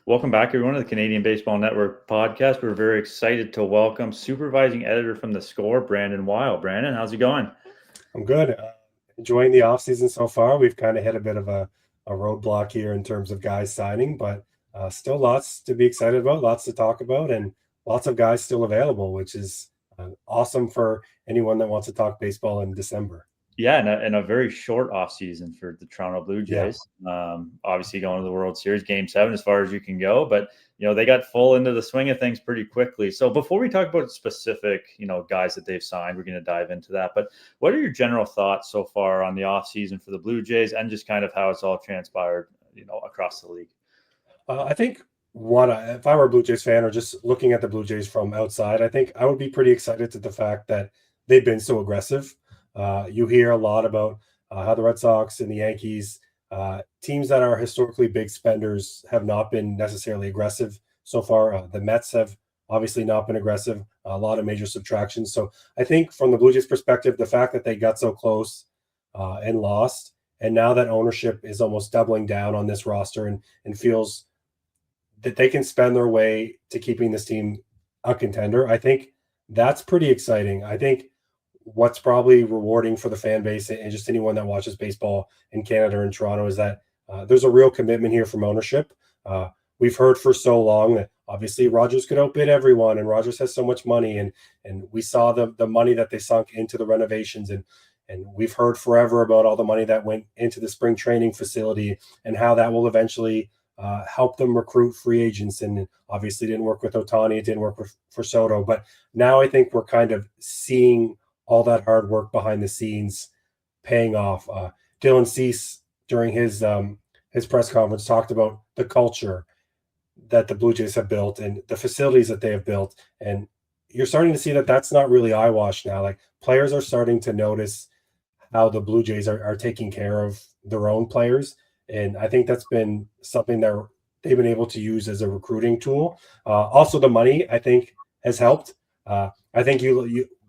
Welcome back, everyone, to the Canadian Baseball Network podcast. We're very excited to welcome supervising editor from theScore, Brandon Wile. Brandon, how's it going? I'm good. Enjoying the offseason so far. We've kind of hit a bit of a roadblock here in terms of guys signing, but still lots to be excited about, lots to talk about, and lots of guys still available, which is awesome for anyone that wants to talk baseball in December. Yeah, and a very short offseason for the Toronto Blue Jays. Yeah. Obviously going to the World Series, Game 7 as far as you can go, but they got full into the swing of things pretty quickly. So before we talk about specific, guys that they've signed, we're going to dive into that. But what are your general thoughts so far on the offseason for the Blue Jays and just kind of how it's all transpired, across the league? I think if I were a Blue Jays fan or just looking at the Blue Jays from outside, I think I would be pretty excited at the fact that they've been so aggressive. You hear a lot about how the Red Sox and the Yankees, teams that are historically big spenders, have not been necessarily aggressive so far. The Mets have obviously not been aggressive, a lot of major subtractions. So I think from the Blue Jays perspective, the fact that they got so close and lost, and now that ownership is almost doubling down on this roster and feels that they can spend their way to keeping this team a contender, I think that's pretty exciting. I think what's probably rewarding for the fan base and just anyone that watches baseball in Canada and Toronto is that there's a real commitment here from ownership. We've heard for so long that obviously Rogers could outbid everyone, and Rogers has so much money, and we saw the money that they sunk into the renovations, and we've heard forever about all the money that went into the spring training facility and how that will eventually help them recruit free agents. And obviously didn't work with Ohtani, it didn't work for Soto, but now I think we're kind of seeing all that hard work behind the scenes paying off. Dylan Cease, during his press conference, talked about the culture that the Blue Jays have built and the facilities that they have built. And you're starting to see that that's not really eyewash now. Like, players are starting to notice how the Blue Jays are taking care of their own players. And I think that's been something that they've been able to use as a recruiting tool. Also, the money, I think, has helped. I think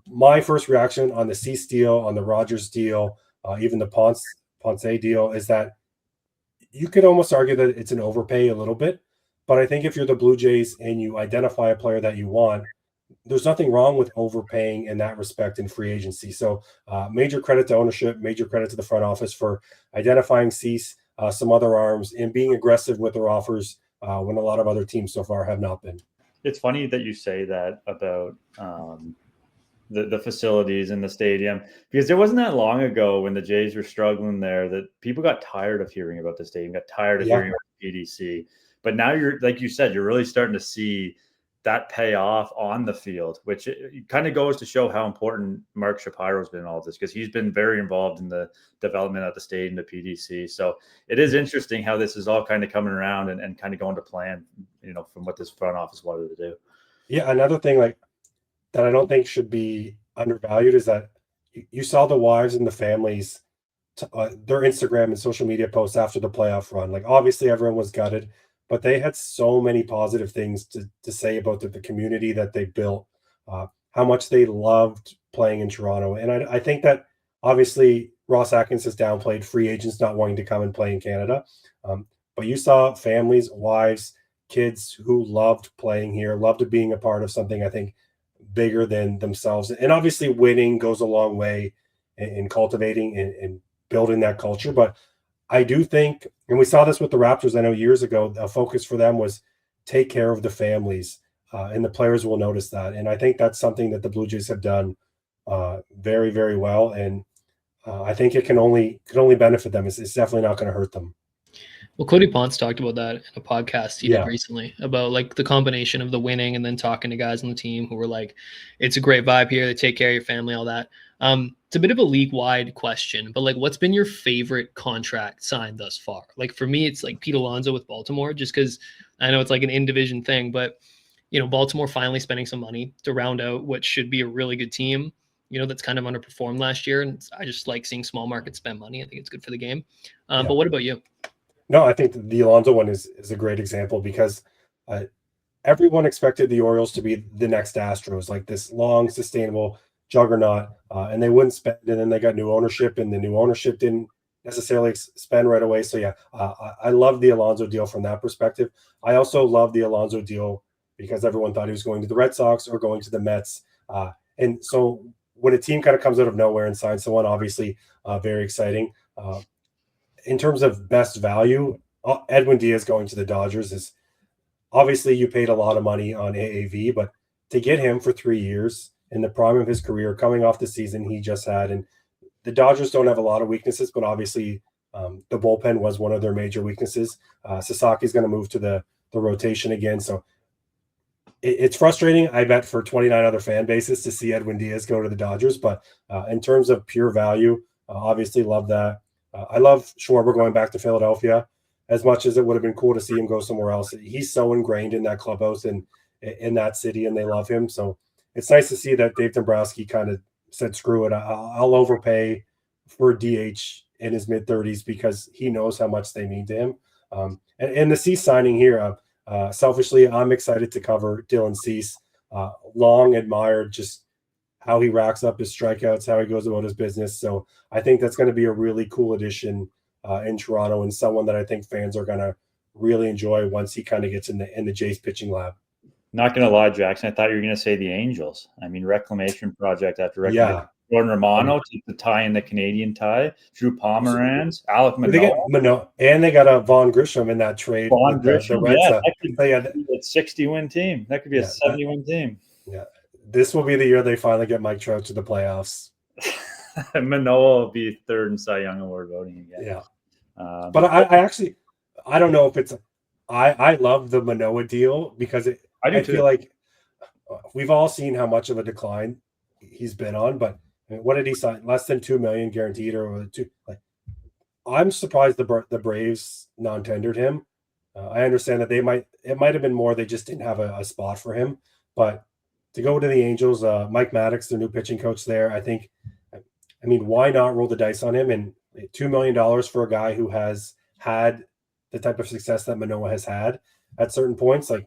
my first reaction on the Cease deal, on the Rogers deal, even the Ponce deal, is that you could almost argue that it's an overpay a little bit. But I think if you're the Blue Jays and you identify a player that you want, there's nothing wrong with overpaying in that respect in free agency. So major credit to ownership, major credit to the front office for identifying Cease, some other arms, and being aggressive with their offers when a lot of other teams so far have not been. It's funny that you say that about the facilities in the stadium, because it wasn't that long ago when the Jays were struggling there that people got tired of hearing about the stadium, got tired of hearing about PDC. But now you're, like you said, you're really starting to see that pay off on the field, which it kind of goes to show how important Mark Shapiro's been in all of this, because he's been very involved in the development of the stadium, the PDC. So it is interesting how this is all kind of coming around and kind of going to plan, from what this front office wanted to do. Yeah, another thing that I don't think should be undervalued is that you saw the wives and the families, their Instagram and social media posts after the playoff run. Like, obviously everyone was gutted, but they had so many positive things to say about the community that they built, how much they loved playing in Toronto. And I think that obviously Ross Atkins has downplayed free agents not wanting to come and play in Canada. But you saw families, wives, kids who loved playing here, loved being a part of something, I think, bigger than themselves. And obviously winning goes a long way in cultivating and building that culture. But I do think, and we saw this with the Raptors, I know years ago, a focus for them was take care of the families, and the players will notice that. And I think that's something that the Blue Jays have done very, very well. And I think it can only benefit them. It's definitely not going to hurt them. Well, Cody Ponce talked about that in a podcast he did recently about like the combination of the winning and then talking to guys on the team who were like, it's a great vibe here. They take care of your family, all that. It's a bit of a league-wide question, but like, what's been your favorite contract signed thus far? Like, for me, it's like Pete Alonso with Baltimore, just because I know it's like an in-division thing, but Baltimore finally spending some money to round out what should be a really good team, that's kind of underperformed last year. And I just like seeing small markets spend money. I think it's good for the game. But what about you? No, I think the Alonso one is a great example, because everyone expected the Orioles to be the next Astros, like this long, sustainable juggernaut, and they wouldn't spend, and then they got new ownership, and the new ownership didn't necessarily spend right away. So yeah, I love the Alonso deal from that perspective. I also love the Alonso deal because everyone thought he was going to the Red Sox or going to the Mets. And so when a team kind of comes out of nowhere and signs someone, obviously very exciting. In terms of best value, Edwin Diaz going to the Dodgers is obviously you paid a lot of money on AAV, but to get him for 3 years in the prime of his career, coming off the season he just had, and the Dodgers don't have a lot of weaknesses, but obviously the bullpen was one of their major weaknesses. Sasaki's going to move to the rotation again, so it's frustrating, I bet, for 29 other fan bases to see Edwin Diaz go to the Dodgers. But in terms of pure value, obviously love that. I love Schwarber going back to Philadelphia. As much as it would have been cool to see him go somewhere else, he's so ingrained in that clubhouse and in that city, and they love him. So it's nice to see that Dave Dombrowski kind of said, screw it, I'll overpay for a DH in his mid-30s because he knows how much they mean to him. And the Cease signing here, selfishly, I'm excited to cover Dylan Cease. Long admired just how he racks up his strikeouts, how he goes about his business. So I think that's going to be a really cool addition in Toronto, and someone that I think fans are going to really enjoy once he kind of gets in the Jays pitching lab. Not going to lie, Jackson, I thought you were going to say the Angels. I mean, reclamation project after reclamation. Yeah. Jordan Romano to tie in the Canadian tie. Drew Pomeranz, Alec Manoah. They get Manoah, and they got a Vaughn Grisham in that trade. Vaughn Grisham, that could be a 60-win team. That could be a 70-win team. Yeah. This will be the year they finally get Mike Trout to the playoffs. Manoah will be third in Cy Young Award voting again. Yeah. But I don't know if it's I love the Manoah deal because I feel like we've all seen how much of a decline he's been on, but what did he sign? Less than $2 million guaranteed, or two? Like, I'm surprised the Braves non-tendered him. I understand that it might have been more. They just didn't have a spot for him. But to go to the Angels, Mike Maddox, their new pitching coach there, I think. I mean, why not roll the dice on him? And $2 million for a guy who has had the type of success that Manoah has had at certain points, like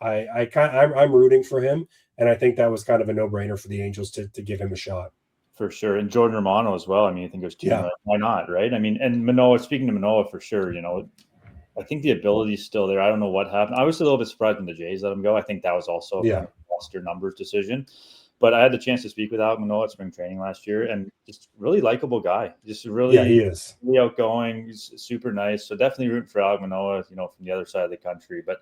I'm rooting for him, and I think that was kind of a no-brainer for the Angels to give him a shot. For sure. And Jordan Romano as well. I mean, I think it was $2 million. Why not, right? I mean, and Manoah, speaking to Manoah, for sure, I think the ability is still there. I don't know what happened. I was a little bit surprised when the Jays let him go. I think that was also a roster numbers decision. But I had the chance to speak with Alec Manoah at spring training last year, and just really likable guy. Just really, he is really outgoing. He's super nice. So definitely rooting for Alec Manoah, from the other side of the country. But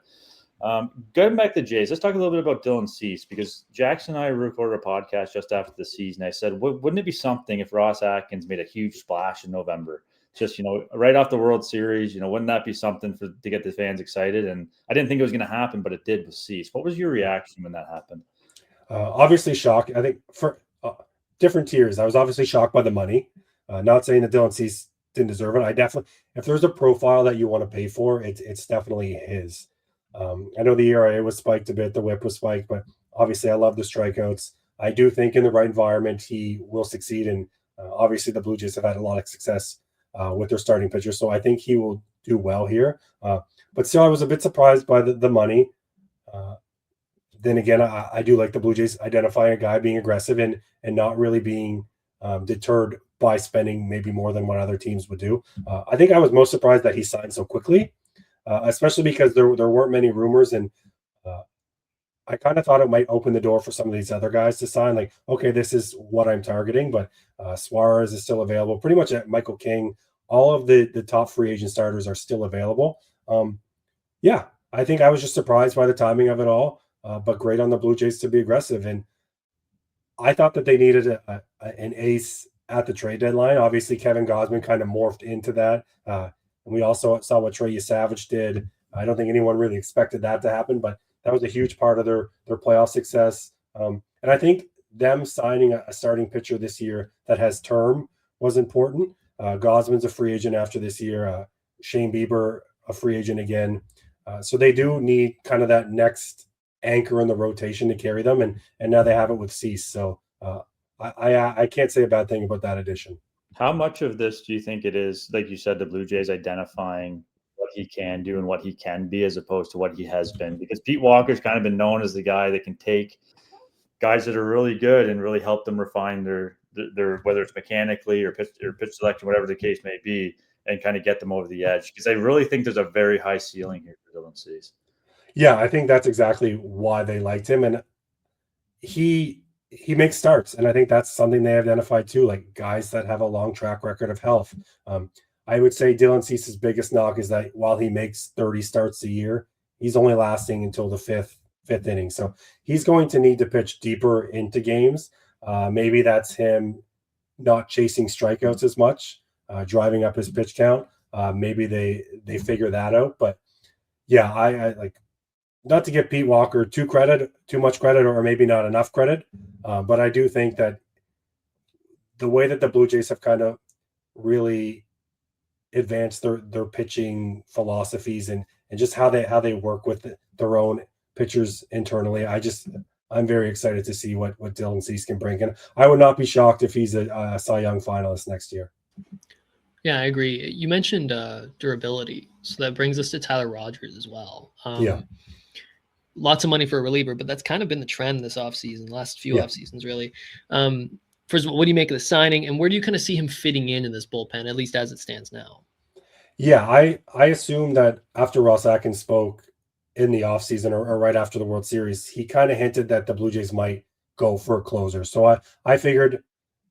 going back to the Jays, let's talk a little bit about Dylan Cease, because Jackson and I recorded a podcast just after the season. I said, wouldn't it be something if Ross Atkins made a huge splash in November? Just, right off the World Series, wouldn't that be something to get the fans excited? And I didn't think it was going to happen, but it did with Cease. What was your reaction when that happened? Obviously shocked. I think for different tiers, I was obviously shocked by the money. Not saying that Dylan Cease didn't deserve it. I definitely, if there's a profile that you want to pay for, it's definitely his. I know the ERA was spiked a bit, the whip was spiked, but obviously I love the strikeouts. I do think in the right environment he will succeed, and obviously the Blue Jays have had a lot of success with their starting pitcher, so I think he will do well here. But still, I was a bit surprised by the money. Then again, I do like the Blue Jays identifying a guy being aggressive and not really being deterred by spending maybe more than what other teams would do. I think I was most surprised that he signed so quickly, especially because there weren't many rumors, and I kind of thought it might open the door for some of these other guys to sign. Like, okay, this is what I'm targeting, but Suarez is still available. Pretty much at Michael King, all of the top free agent starters are still available. I think I was just surprised by the timing of it all. But great on the Blue Jays to be aggressive. And I thought that they needed an ace at the trade deadline. Obviously, Kevin Gausman kind of morphed into that. And we also saw what Trey Savage did. I don't think anyone really expected that to happen, but that was a huge part of their playoff success. And I think them signing a starting pitcher this year that has term was important. Gausman's a free agent after this year. Shane Bieber, a free agent again. So they do need kind of that next anchor in the rotation to carry them, and now they have it with Cease. So I can't say a bad thing about that addition. How much of this do you think it is, like you said, the Blue Jays identifying what he can do and what he can be as opposed to what he has been? Because Pete Walker's kind of been known as the guy that can take guys that are really good and really help them refine their their whether it's mechanically or pitch selection, whatever the case may be, and kind of get them over the edge? Because I really think there's a very high ceiling here for Dylan Cease. Yeah, I think that's exactly why they liked him, and he makes starts, and I think that's something they identified too, like guys that have a long track record of health. I would say Dylan Cease's biggest knock is that while he makes 30 starts a year, he's only lasting until the fifth inning. So he's going to need to pitch deeper into games. Maybe that's him not chasing strikeouts as much, driving up his pitch count. Maybe they figure that out. But yeah, I like, not to give Pete Walker too much credit, or maybe not enough credit. But I do think that the way that the Blue Jays have kind of really advanced their pitching philosophies and just how they work with their own pitchers internally, I'm very excited to see what Dylan Cease can bring. And I would not be shocked if he's a Cy Young finalist next year. Yeah, I agree. You mentioned durability, so that brings us to Tyler Rogers as well. Yeah. Lots of money for a reliever, but that's kind of been the trend this offseason, last few off seasons, really. First of all, what do you make of the signing, and where do you kind of see him fitting in this bullpen, at least as it stands now? Yeah, I assume that after Ross Atkins spoke in the offseason or right after the World Series, he kind of hinted that the Blue Jays might go for a closer. So I figured,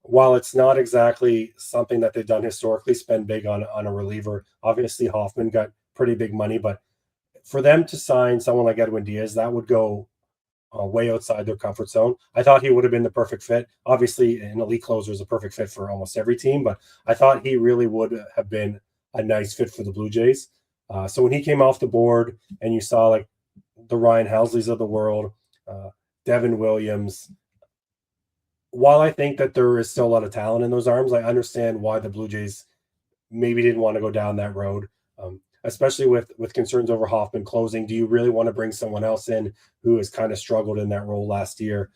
while it's not exactly something that they've done historically, spend big on a reliever. Obviously, Hoffman got pretty big money, but for them to sign someone like Edwin Diaz, that would go way outside their comfort zone. I thought he would have been the perfect fit. Obviously, an elite closer is a perfect fit for almost every team, but I thought he really would have been a nice fit for the Blue Jays. So when he came off the board and you saw like the Ryan Housley's of the world, Devin Williams, while I think that there is still a lot of talent in those arms, I understand why the Blue Jays maybe didn't want to go down that road. Especially with concerns over Hoffman closing. Do you really want to bring someone else in who has kind of struggled in that role last year?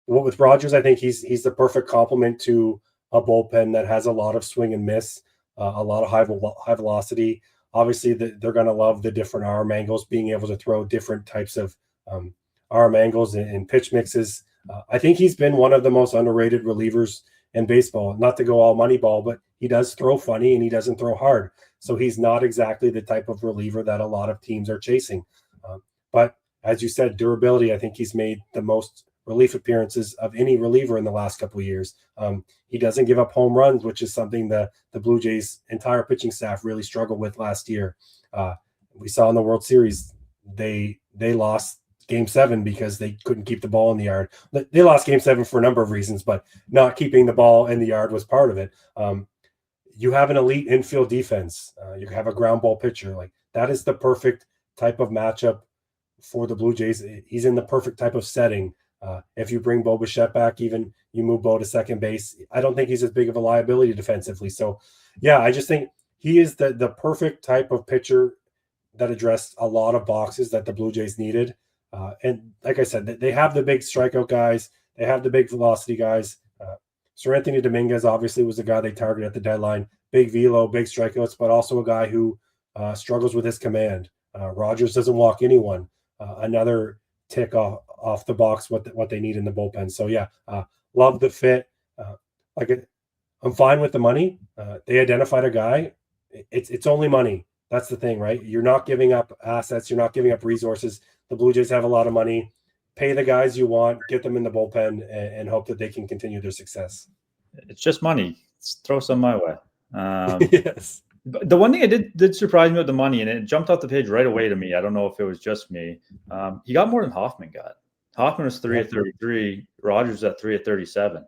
With Rogers, I think he's the perfect complement to a bullpen that has a lot of swing and miss, a lot of high velocity. Obviously, they're going to love the different arm angles, being able to throw different types of arm angles and pitch mixes. I think he's been one of the most underrated relievers in baseball. Not to go all money ball, but he does throw funny and he doesn't throw hard. So he's not exactly the type of reliever that a lot of teams are chasing. But as you said, durability, I think he's made the most relief appearances of any reliever in the last couple of years. He doesn't give up home runs, which is something the Blue Jays' entire pitching staff really struggled with last year. We saw in the World Series, they lost Game 7 because they couldn't keep the ball in the yard. They lost Game 7 for a number of reasons, but not keeping the ball in the yard was part of it. You have an elite infield defense. You have a ground ball pitcher. Like, that is the perfect type of matchup for the Blue Jays. He's in the perfect type of setting. If you bring Bo Bichette back, even you move Bo to second base, I don't think he's as big of a liability defensively. So, yeah, I just think he is the perfect type of pitcher that addressed a lot of boxes that the Blue Jays needed. And like I said, they have the big strikeout guys. They have the big velocity guys. Sir Anthony Dominguez obviously was the guy they targeted at the deadline. Big velo, big strikeouts, but also a guy who struggles with his command. Rogers doesn't walk anyone. Another tick off the box what they need in the bullpen. So yeah, love the fit. I'm fine with the money. They identified a guy. It's only money. That's the thing, right? You're not giving up assets. You're not giving up resources. The Blue Jays have a lot of money. Pay the guys you want, get them in the bullpen, and hope that they can continue their success. It's just money. Let's throw some my way. Yes. But the one thing I did surprise me with the money, and it jumped off the page right away to me. I don't know if it was just me. He got more than Hoffman got. Hoffman was 3 at 33. Rogers at 3 at 37.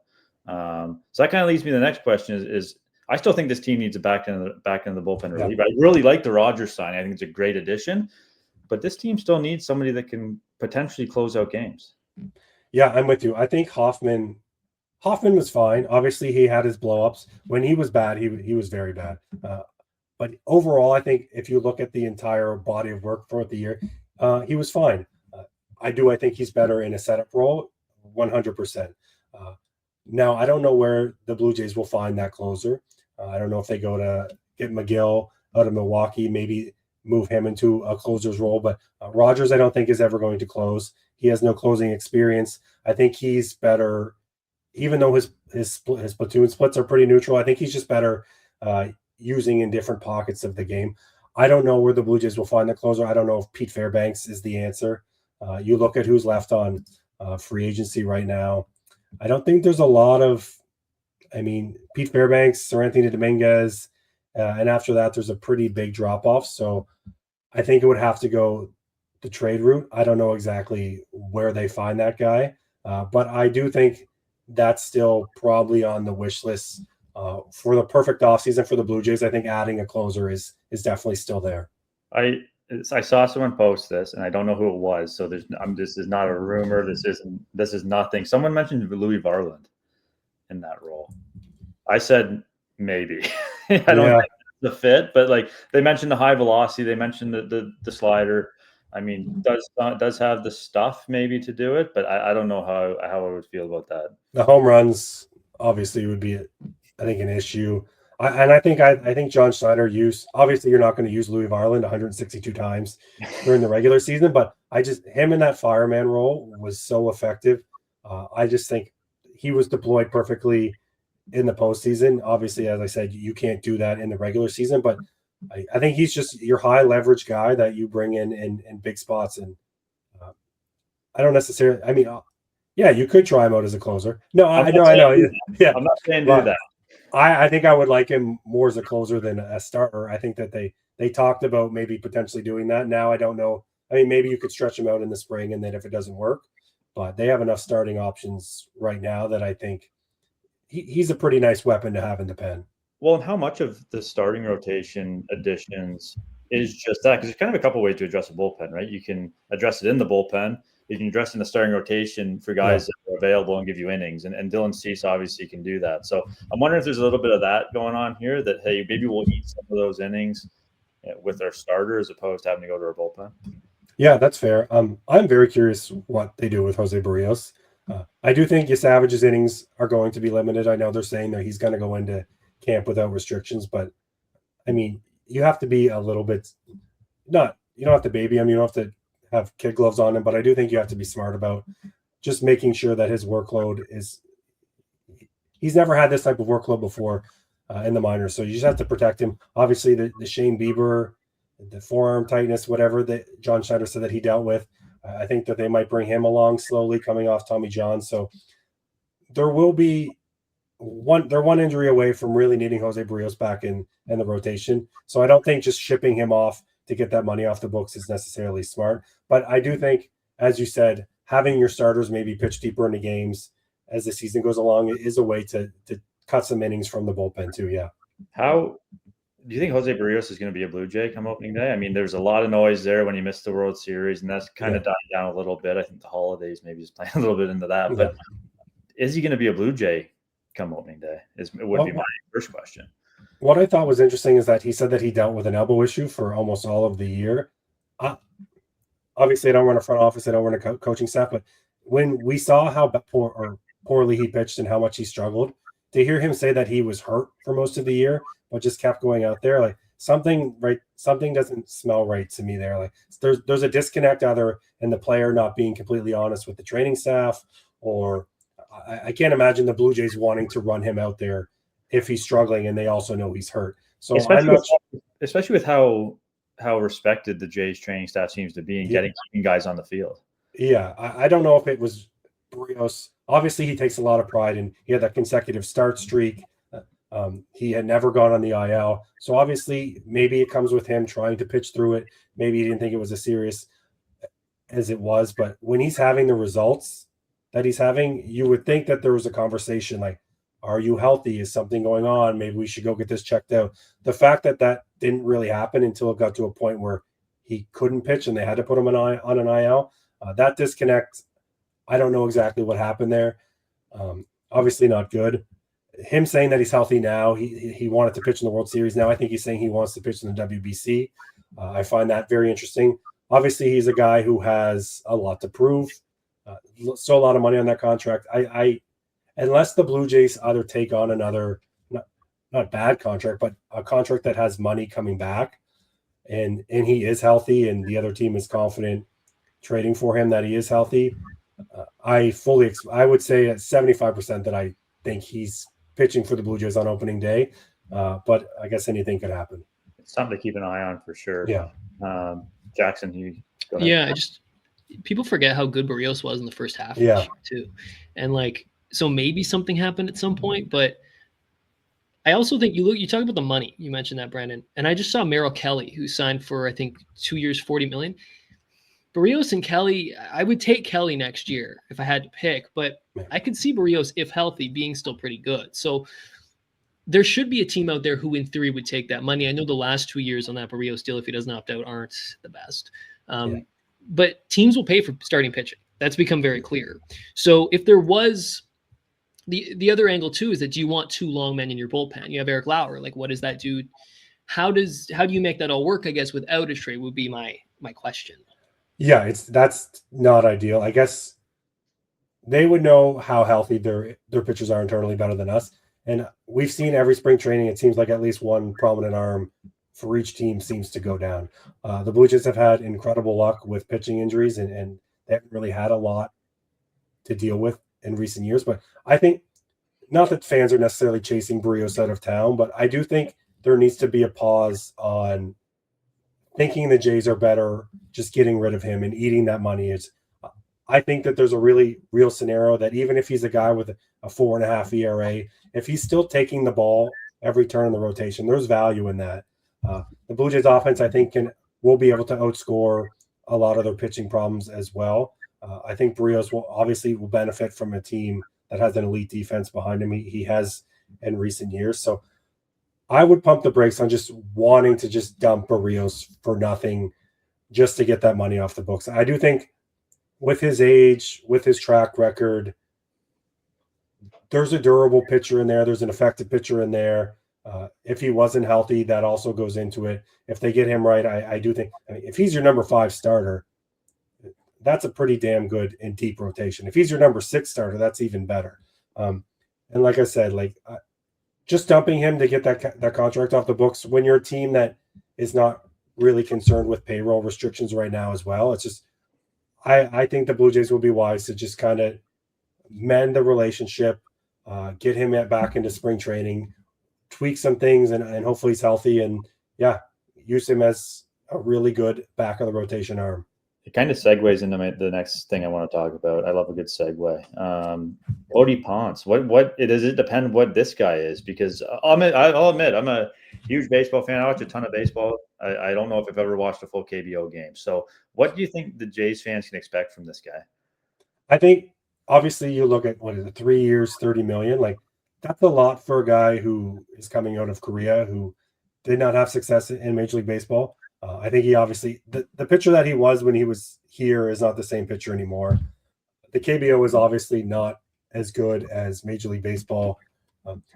So that kind of leads me to the next question is I still think this team needs a back end of the bullpen reliever. I really like the Rogers sign. I think it's a great addition. But this team still needs somebody that can potentially close out games. Yeah, I'm with you. I think Hoffman was fine. Obviously, he had his blowups. When he was bad, he was very bad. But overall, I think if you look at the entire body of work throughout the year, he was fine. I think he's better in a setup role, 100%. Now, I don't know where the Blue Jays will find that closer. I don't know if they go to get McGill out of Milwaukee, maybe move him into a closer's role. But Rogers, I don't think, is ever going to close. He has no closing experience. I think he's better, even though his his platoon splits are pretty neutral. I think he's just better using in different pockets of the game. I don't know where the Blue Jays will find the closer. I don't know if Pete Fairbanks is the answer. You look at who's left on free agency right now. I don't think there's a lot of, Pete Fairbanks, Seranthony Dominguez, and after that, there's a pretty big drop-off. So I think it would have to go the trade route. I don't know exactly where they find that guy, but I do think that's still probably on the wish list for the perfect offseason for the Blue Jays. I think adding a closer is definitely still there. I saw someone post this, and I don't know who it was. So this is not a rumor. This is nothing. Someone mentioned Louis Varland in that role. I said maybe. I don't think it's the fit, but like they mentioned the high velocity, they mentioned the slider. Does have the stuff maybe to do it, but I don't know how I would feel about that. The home runs obviously would be, I think, an issue. I think John Schneider obviously you're not going to use Louis Varland 162 times during the regular season, but him in that fireman role was so effective. I just think he was deployed perfectly in the postseason. Obviously, as I said, you can't do that in the regular season, but I think he's just your high leverage guy that you bring in big spots. And I don't necessarily, you could try him out as a closer. No, I know. Yeah. I'm not saying do that. I think I would like him more as a closer than a starter. I think that they talked about maybe potentially doing that. Now I don't know. Maybe you could stretch him out in the spring, and then if it doesn't work, but they have enough starting options right now that I think he's a pretty nice weapon to have in the pen. Well, and how much of the starting rotation additions is just that? Because there's kind of a couple ways to address a bullpen, right? You can address it in the bullpen. You can address in the starting rotation for guys that are available and give you innings. And Dylan Cease obviously can do that. So I'm wondering if there's a little bit of that going on here that, hey, maybe we'll eat some of those innings with our starter as opposed to having to go to our bullpen. Yeah, that's fair. I'm very curious what they do with Jose Barrios. I do think Savage's innings are going to be limited. I know they're saying that he's going to go into camp without restrictions, but you have to be a little bit you don't have to baby him, you don't have to have kid gloves on him, but I do think you have to be smart about just making sure that his workload he's never had this type of workload before in the minors, so you just have to protect him. Obviously the Shane Bieber, the forearm tightness, whatever that John Schneider said that he dealt with, I think that they might bring him along slowly coming off Tommy John. So there will be one injury away from really needing Jose Barrios back in the rotation. So I don't think just shipping him off to get that money off the books is necessarily smart. But I do think, as you said, having your starters maybe pitch deeper into games as the season goes along is a way to cut some innings from the bullpen too. Yeah. How do you think Jose Barrios is going to be a Blue Jay come opening day? There's a lot of noise there when he missed the World Series, and that's kind of died down a little bit. I think the holidays maybe just playing a little bit into that. But is he going to be a Blue Jay come opening day? Would be my first question. What I thought was interesting is that he said that he dealt with an elbow issue for almost all of the year. Obviously, I don't run a front office. I don't run a coaching staff. But when we saw how poorly he pitched and how much he struggled, to hear him say that he was hurt for most of the year, but just kept going out there, like something doesn't smell right to me there. Like there's a disconnect either in the player not being completely honest with the training staff, or I can't imagine the Blue Jays wanting to run him out there if he's struggling and they also know he's hurt. So especially with how respected the Jays training staff seems to be in keeping guys on the field. Yeah, I don't know if it was Barrios. Obviously, he takes a lot of pride, and he had that consecutive start streak. He had never gone on the IL. So obviously, maybe it comes with him trying to pitch through it. Maybe he didn't think it was as serious as it was. But when he's having the results that he's having, you would think that there was a conversation like, are you healthy? Is something going on? Maybe we should go get this checked out. The fact that didn't really happen until it got to a point where he couldn't pitch and they had to put him on an IL, that disconnect, I don't know exactly what happened there. Obviously not good. Him saying that he's healthy now, he wanted to pitch in the World Series. Now I think he's saying he wants to pitch in the WBC. I find that very interesting. Obviously, he's a guy who has a lot to prove. So a lot of money on that contract. Unless the Blue Jays either take on another, not bad contract, but a contract that has money coming back, and he is healthy, and the other team is confident trading for him that he is healthy, I would say at 75% that I think he's pitching for the Blue Jays on opening day. But I guess anything could happen. It's something to keep an eye on for sure. Yeah. Jackson, you go ahead. Yeah, people forget how good Barrios was in the first half of Yeah. this year too. And like, so maybe something happened at some point, but I also think you talk about the money. You mentioned that, Brandon. And I just saw Merrill Kelly, who signed for, I think, 2 years, $40 million. Barrios and Kelly, I would take Kelly next year if I had to pick, but I could see Barrios, if healthy, being still pretty good. So there should be a team out there who in theory would take that money. I know the last 2 years on that Barrios deal, if he doesn't opt out, aren't the best. But teams will pay for starting pitching. That's become very clear. So if there was the other angle too, is that do you want 2 long men in your bullpen? You have Eric Lauer. Like, what does that do? How do you make that all work? I guess without a trade would be my question. Yeah, that's not ideal. I guess they would know how healthy their pitchers are internally better than us. And we've seen every spring training, it seems like at least one prominent arm for each team seems to go down. The Blue Jays have had incredible luck with pitching injuries, and they haven't really had a lot to deal with in recent years. But I think, not that fans are necessarily chasing Barrios out of town, but I do think there needs to be a pause on thinking the Jays are better just getting rid of him and eating that money. I think that there's a really real scenario that even if he's a guy with a 4.5 ERA, if he's still taking the ball every turn in the rotation, there's value in that. The Blue Jays offense, I think, will be able to outscore a lot of their pitching problems as well. I think Barrios will benefit from a team that has an elite defense behind him. He has in recent years. So I would pump the brakes on just wanting to just dump Barrios for nothing just to get that money off the books. I do think with his age, with his track record, there's a durable pitcher in there. There's an effective pitcher in there. If he wasn't healthy, that also goes into it. If they get him right, I do think, if he's your number 5 starter, that's a pretty damn good and deep rotation. If he's your number 6 starter, that's even better. And like I said, just dumping him to get that contract off the books when you're a team that is not really concerned with payroll restrictions right now as well. It's just, I think the Blue Jays will be wise to just kind of mend the relationship, get him back into spring training, tweak some things, and hopefully he's healthy, and use him as a really good back of the rotation arm. It kind of segues into the next thing I want to talk about. I love a good segue. Cody Ponce. What does it depend what this guy is? Because I'll admit I'm a huge baseball fan. I watch a ton of baseball. I don't know if I've ever watched a full KBO game. So what do you think the Jays fans can expect from this guy? I think obviously you look at 3 years, $30 million. Like, that's a lot for a guy who is coming out of Korea, who did not have success in Major League Baseball. I think he obviously, the pitcher that he was when he was here is not the same pitcher anymore. The KBO is obviously not as good as Major League Baseball.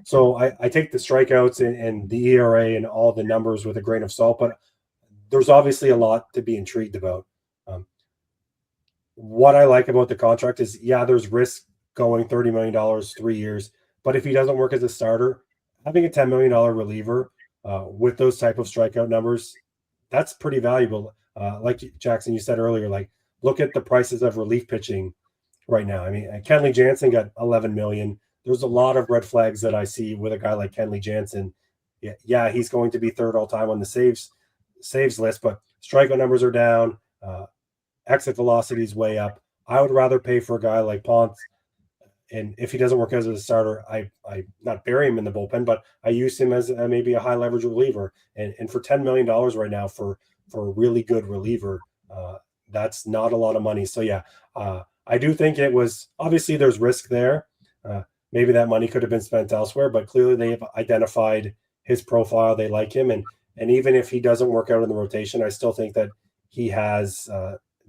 So I take the strikeouts and the ERA and all the numbers with a grain of salt, but there's obviously a lot to be intrigued about. What I like about the contract is, there's risk going $30 million, 3 years. But if he doesn't work as a starter, having a $10 million reliever with those type of strikeout numbers, that's pretty valuable. Like Jackson, you said earlier, look at the prices of relief pitching right now. I mean, Kenley Jansen got $11 million. There's a lot of red flags that I see with a guy like Kenley Jansen. Yeah, he's going to be third all time on the saves list, but strikeout numbers are down. Exit velocity is way up. I would rather pay for a guy like Ponce. And if he doesn't work as a starter, I not bury him in the bullpen, but I use him as maybe a high leverage reliever. And for $10 million right now for a really good reliever, that's not a lot of money. So I do think it was, obviously there's risk there. Maybe that money could have been spent elsewhere, but clearly they have identified his profile. They like him. And even if he doesn't work out in the rotation, I still think that he has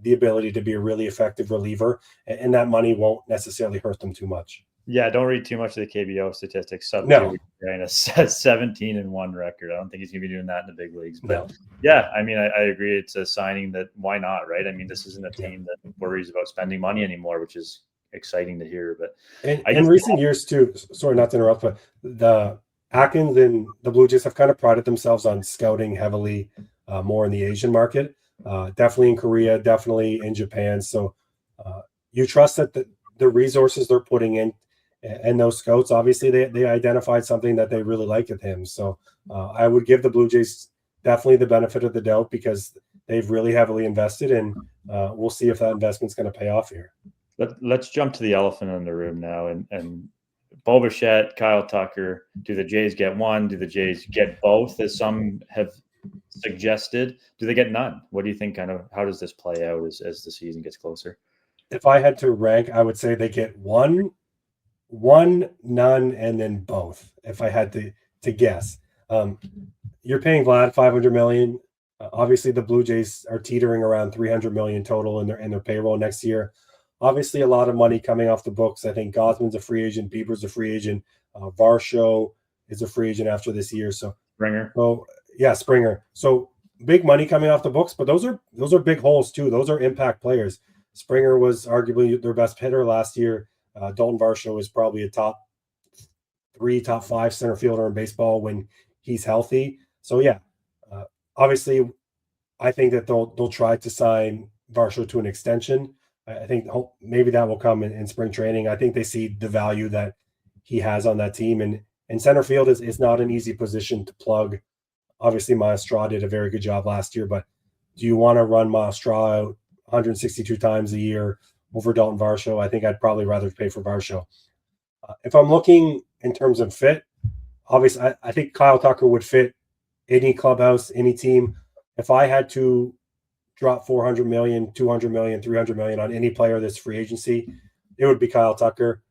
the ability to be a really effective reliever, and that money won't necessarily hurt them too much. Yeah, don't read too much of the KBO statistics. No. And a 17-1 record. I don't think he's going to be doing that in the big leagues. But yeah, I mean, I agree. It's a signing that why not, right? I mean, this isn't a team that worries about spending money anymore, which is exciting to hear. But in recent years too, sorry not to interrupt, but the Atkins and the Blue Jays have kind of prided themselves on scouting heavily more in the Asian market. Definitely in Korea, definitely in Japan. So you trust that the resources they're putting in And those scouts, obviously, they identified something that they really liked with him. So I would give the Blue Jays definitely the benefit of the doubt because they've really heavily invested, and we'll see if that investment's going to pay off here. Let's jump to the elephant in the room now. And Bo Bichette, Kyle Tucker, do the Jays get one? Do the Jays get both, as some have suggested? Do they get none? What do you think? Kind of how does this play out as the season gets closer? If I had to rank, I would say they get one, none, and then both. If I had to guess, you're paying Vlad $500 million. Obviously, the Blue Jays are teetering around $300 million total in their payroll next year. Obviously, a lot of money coming off the books. I think Gosman's a free agent, Bieber's a free agent, Varsho is a free agent after this year. So Springer. So yeah, Springer. So big money coming off the books, but those are big holes too. Those are impact players. Springer was arguably their best hitter last year. Dalton Varsho is probably a top 3, top 5 center fielder in baseball when he's healthy. So yeah, obviously, I think that they'll try to sign Varsho to an extension. I think maybe that will come in spring training. I think they see the value that he has on that team, and center field is not an easy position to plug. Obviously, Maestra did a very good job last year, but do you want to run Maestra out 162 times a year over Dalton Varsho? I think I'd probably rather pay for Varsho. If I'm looking in terms of fit, obviously, I think Kyle Tucker would fit any clubhouse, any team. If I had to drop $400 million, $200 million, $300 million on any player this free agency, it would be Kyle Tucker.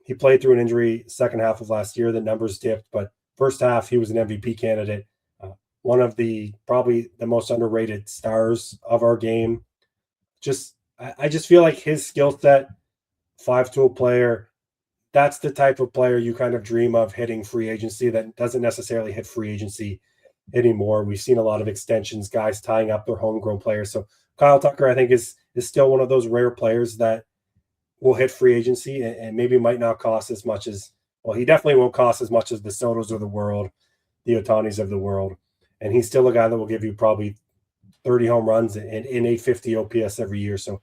He played through an injury second half of last year. The numbers dipped, but first half he was an MVP candidate. One of probably the most underrated stars of our game. I just feel like his skill set, 5-tool player, that's the type of player you kind of dream of hitting free agency that doesn't necessarily hit free agency anymore. We've seen a lot of extensions, guys tying up their homegrown players. So Kyle Tucker, I think, is still one of those rare players that will hit free agency and maybe might not cost as much as, well, he definitely won't cost as much as the Sotos of the world, the Otanis of the world. And he's still a guy that will give you probably 30 home runs and 850 OPS every year. So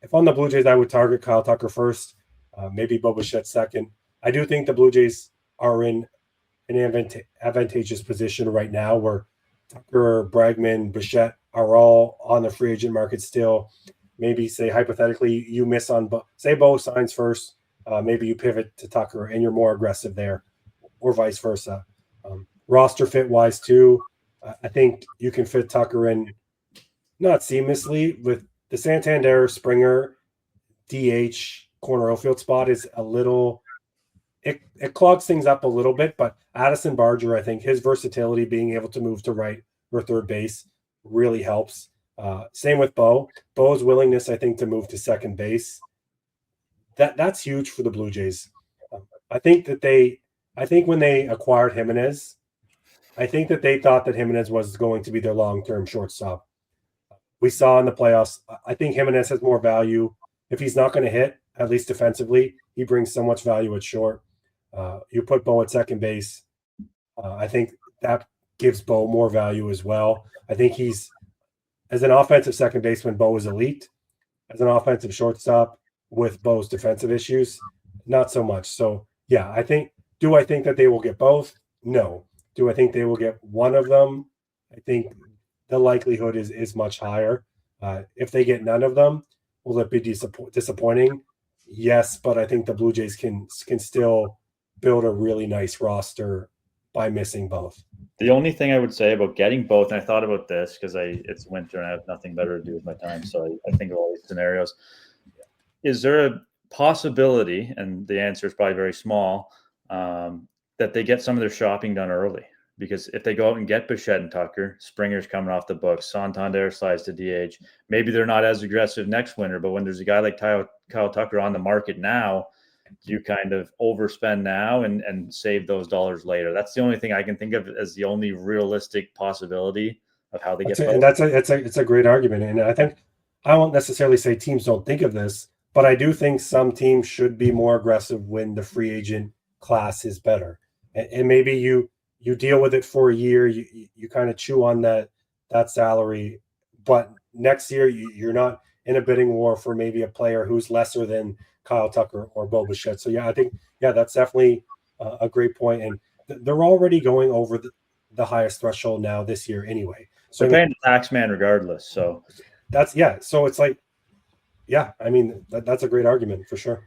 if on the Blue Jays, I would target Kyle Tucker first, maybe Bo Bichette second. I do think the Blue Jays are in an advantageous position right now where Tucker, Bregman, Bichette are all on the free agent market still. Maybe say hypothetically you miss on say Bo signs first, maybe you pivot to Tucker and you're more aggressive there, or vice versa. Roster fit wise too, I think you can fit Tucker in not seamlessly with the Santander Springer DH corner outfield spot is a little. It clogs things up a little bit, but Addison Barger, I think his versatility, being able to move to right or third base, really helps. Same with Bo. Bo's willingness, I think, to move to second base. That's huge for the Blue Jays. I think when they acquired Jimenez, I think that they thought that Jimenez was going to be their long-term shortstop. We saw in the playoffs, I think Jimenez has more value. If he's not going to hit, at least defensively, he brings so much value at short. You put Bo at second base. I think that gives Bo more value as well. I think he's, as an offensive second baseman, Bo is elite. As an offensive shortstop with Bo's defensive issues, not so much. So, yeah, do I think that they will get both? No. Do I think they will get one of them? I think the likelihood is much higher. If they get none of them, will it be disappointing? Yes, but I think the Blue Jays can still build a really nice roster by missing both. The only thing I would say about getting both, and I thought about this because it's winter and I have nothing better to do with my time, so I think of all these scenarios. Is there a possibility, and the answer is probably very small, that they get some of their shopping done early? Because if they go out and get Bichette and Tucker, Springer's coming off the books, Santander slides to DH. Maybe they're not as aggressive next winter, but when there's a guy like Kyle Tucker on the market now, you kind of overspend now and save those dollars later. That's the only thing I can think of as the only realistic possibility of how they get both. And it's a great argument. And I think I won't necessarily say teams don't think of this, but I do think some teams should be more aggressive when the free agent class is better. And maybe you deal with it for a year, you kind of chew on that salary, but next year you're not in a bidding war for maybe a player who's lesser than Kyle Tucker or Bo Bichette. So I think that's definitely a great point, and they're already going over the highest threshold now this year anyway. So they're paying the tax man regardless. So that's So it's like, I mean, that's a great argument for sure.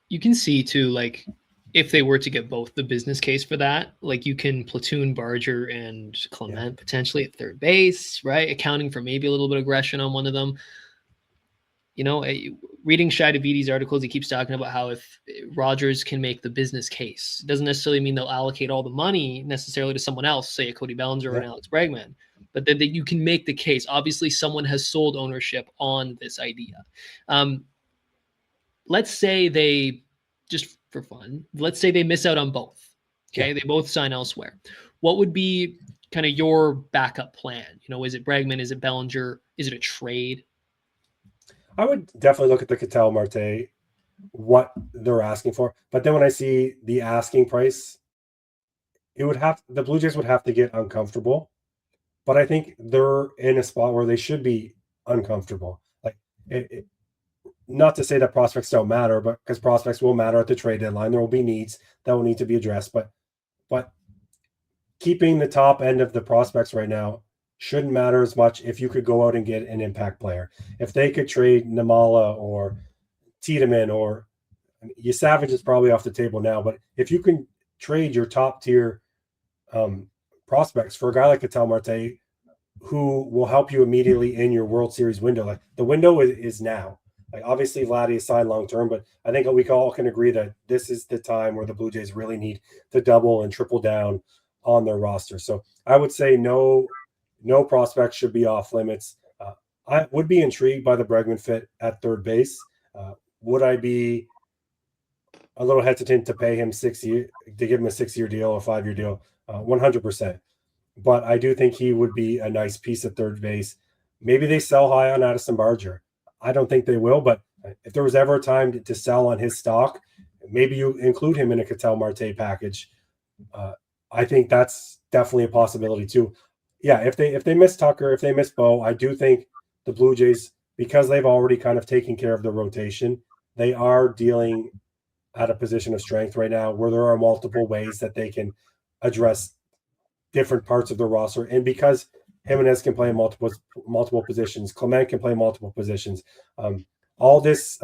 You can see too, like, if they were to get both the business case for that, like you can platoon Barger and Clement potentially at third base, right? Accounting for maybe a little bit of aggression on one of them. You know, reading Shai Davidi's articles, he keeps talking about how if Rogers can make the business case, it doesn't necessarily mean they'll allocate all the money necessarily to someone else, say a Cody Bellinger or an Alex Bregman, but that you can make the case. Obviously, someone has sold ownership on this idea. Let's say they, just for fun, let's say they miss out on both. Okay, they both sign elsewhere. What would be kind of your backup plan? You know, is it Bregman? Is it Bellinger? Is it a trade? I would definitely look at the Ketel Marte, what they're asking for. But then when I see the asking price, the Blue Jays would have to get uncomfortable. But I think they're in a spot where they should be uncomfortable. Like, not to say that prospects don't matter, but because prospects will matter at the trade deadline, there will be needs that will need to be addressed. But keeping the top end of the prospects right now shouldn't matter as much if you could go out and get an impact player. If they could trade Namala or Tiedemann, or Savage is probably off the table now, but if you can trade your top tier prospects for a guy like Ketel Marte, who will help you immediately in your World Series window. Like, the window is now. Like, obviously Vladdy is signed long term, but I think we all can agree that this is the time where the Blue Jays really need to double and triple down on their roster. So I would say no prospect should be off limits. I would be intrigued by the Bregman fit at third base. Would I be a little hesitant to pay him 6 years, to give him a 6-year deal, a 5-year deal? 100%. But I do think he would be a nice piece at third base. Maybe they sell high on Addison Barger. I don't think they will, but if there was ever a time to sell on his stock, maybe you include him in a Ketel Marte package. I think that's definitely a possibility too. Yeah, if they miss Tucker, if they miss Bo, I do think the Blue Jays, because they've already kind of taken care of the rotation, they are dealing at a position of strength right now where there are multiple ways that they can address different parts of the roster. And because Jimenez can play in multiple positions, Clement can play multiple positions, all this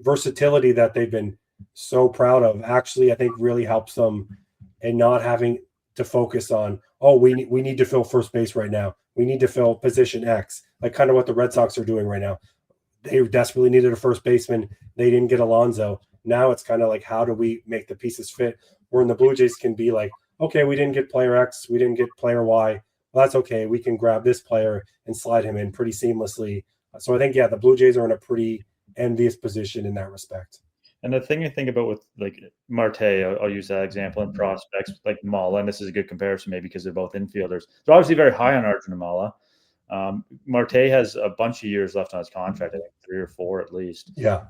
versatility that they've been so proud of actually, I think, really helps them in not having to focus on, we need to fill first base right now. We need to fill position X, like kind of what the Red Sox are doing right now. They desperately needed a first baseman. They didn't get Alonso. Now it's kind of like, how do we make the pieces fit? Where the Blue Jays can be like, okay, we didn't get player X, we didn't get player Y. Well, that's okay. We can grab this player and slide him in pretty seamlessly. So I think, the Blue Jays are in a pretty envious position in that respect. And the thing I think about with like Marte, I'll use that example, and prospects like Mala, and this is a good comparison maybe because they're both infielders. They're obviously very high on Arjun Mala. Marte has a bunch of years left on his contract, I think 3 or 4 at least. Yeah.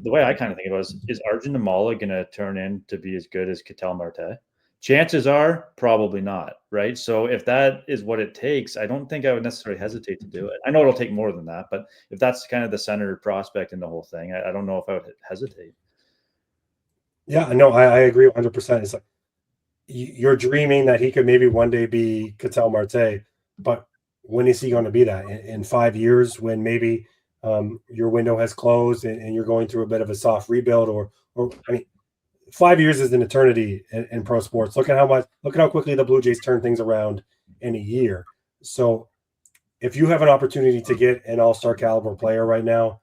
The way I kind of think about it is Arjun Mala going to turn in to be as good as Ketel Marte? Chances are probably not, right? So if that is what it takes, I don't think I would necessarily hesitate to do it. I know it'll take more than that, but if that's kind of the center prospect in the whole thing, I don't know if I would hesitate. Yeah, no, I agree 100%. It's like you're dreaming that he could maybe one day be Ketel Marte, but when is he going to be that? In 5 years, when maybe your window has closed and you're going through a bit of a soft rebuild, or I mean, 5 years is an eternity in pro sports. Look at how quickly the Blue Jays turn things around in a year. So if you have an opportunity to get an all-star caliber player right now,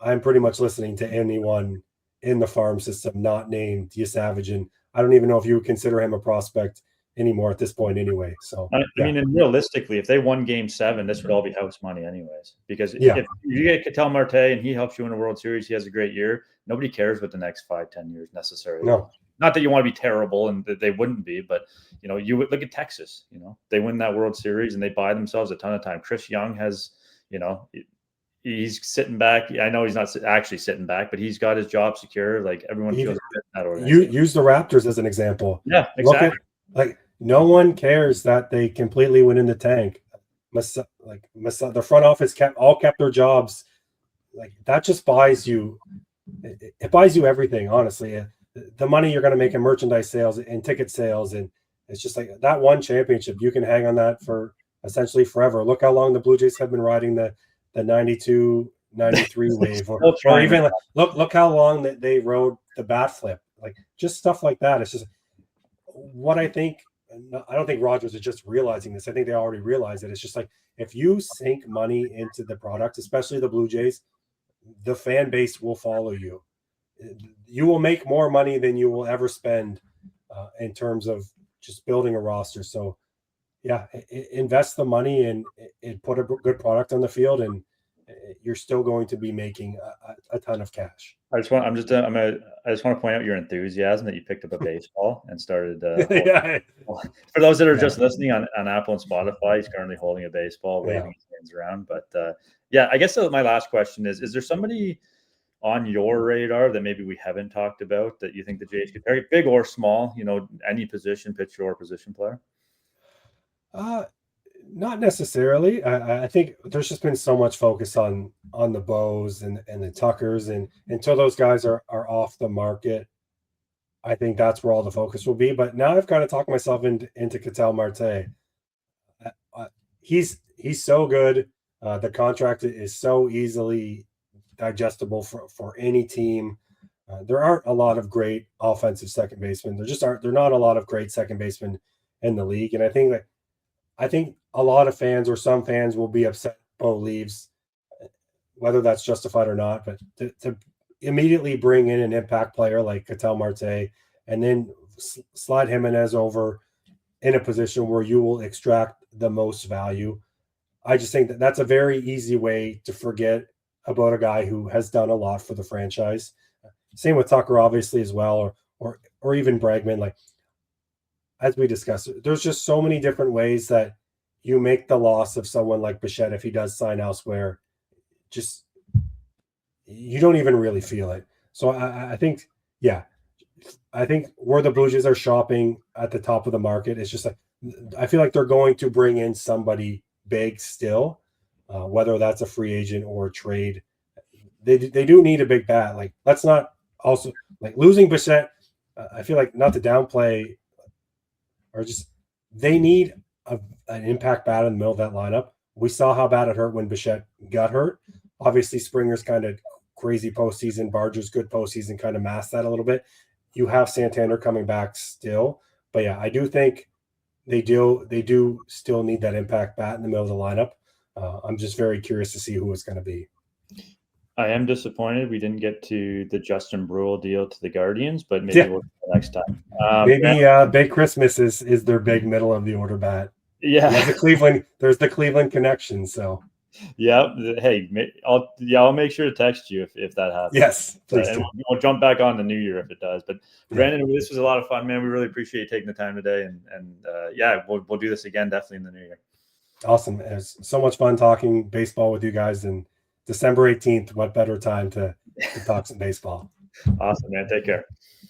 I'm pretty much listening to anyone in the farm system not named Savage, and I don't even know if you would consider him a prospect anymore at this point anyway. So I mean, and realistically, if they won Game 7, this would all be house money anyways. Because if you get Ketel Marte and he helps you win a World Series, he has a great year, nobody cares about the next 5-10 years necessarily. No. Not that you want to be terrible, and that they wouldn't be, but you would look at Texas. They win that World Series and they buy themselves a ton of time. Chris Young has, he's sitting back. I know he's not actually sitting back, but he's got his job secure. Like, everyone feels good in that organization. Use the Raptors as an example. Yeah, exactly. No one cares that they completely went in the tank. The front office kept their jobs like that just buys you. It buys you everything, honestly. The money you're going to make in merchandise sales and ticket sales, and it's just like that one championship. You can hang on that for essentially forever. Look how long the Blue Jays have been riding the 92, 93 wave, or even like, look how long that they rode the bat flip. Like just stuff like that. It's just what I think. I don't think Rogers is just realizing this. I think they already realize it. It's just like if you sink money into the product, especially the Blue Jays, the fan base will follow you. You will make more money than you will ever spend in terms of just building a roster. So, yeah, invest the money and put a good product on the field, and you're still going to be making a ton of cash. I just want to point out your enthusiasm that you picked up a baseball and started. For those that are just listening on Apple and Spotify, he's currently holding a baseball, waving his hands around. But I guess my last question is there somebody on your radar that maybe we haven't talked about that you think the Jays could target, big or small? Any position, pitcher or position player. Not necessarily. I think there's just been so much focus on the Bows and the Tuckers, and until those guys are off the market, I think that's where all the focus will be. But now I've kind of talked myself into Ketel Marte. He's so good. The contract is so easily digestible for any team. There aren't a lot of great offensive second basemen. There not a lot of great second basemen in the league, and I think a lot of fans or some fans will be upset Bo leaves, whether that's justified or not. But to immediately bring in an impact player like Ketel Marte and then slide Jimenez over in a position where you will extract the most value, I just think that's a very easy way to forget about a guy who has done a lot for the franchise. Same with Tucker, obviously, as well, or even Bregman. Like, as we discussed, there's just so many different ways that you make the loss of someone like Bichette, if he does sign elsewhere, just you don't even really feel it. So I think where the Blue Jays are shopping at the top of the market, it's just like I feel like they're going to bring in somebody big still, whether that's a free agent or a trade. They do need a big bat. Like, let's not also like losing Bichette. I feel like, not to downplay, or just they need an impact bat in the middle of that lineup. We saw how bad it hurt when Bichette got hurt. Obviously, Springer's kind of crazy postseason, Barger's good postseason kind of masked that a little bit. You have Santander coming back still, but yeah, I do think they do still need that impact bat in the middle of the lineup. I'm just very curious to see who it's going to be. I am disappointed we didn't get to the Justin Brule deal to the Guardians, but maybe we'll do it next time. Maybe Big Christmas is their big middle of the order bat. Yeah, there's the Cleveland connection. So yeah, hey, I'll make sure to text you if that happens. Yes, please. And we'll jump back on the new year if it does. But Brandon, this was a lot of fun, man. We really appreciate you taking the time today, and we'll do this again definitely in the new year. Awesome. It was so much fun talking baseball with you guys, and December 18th, what better time to talk some baseball? Awesome, man. Take care.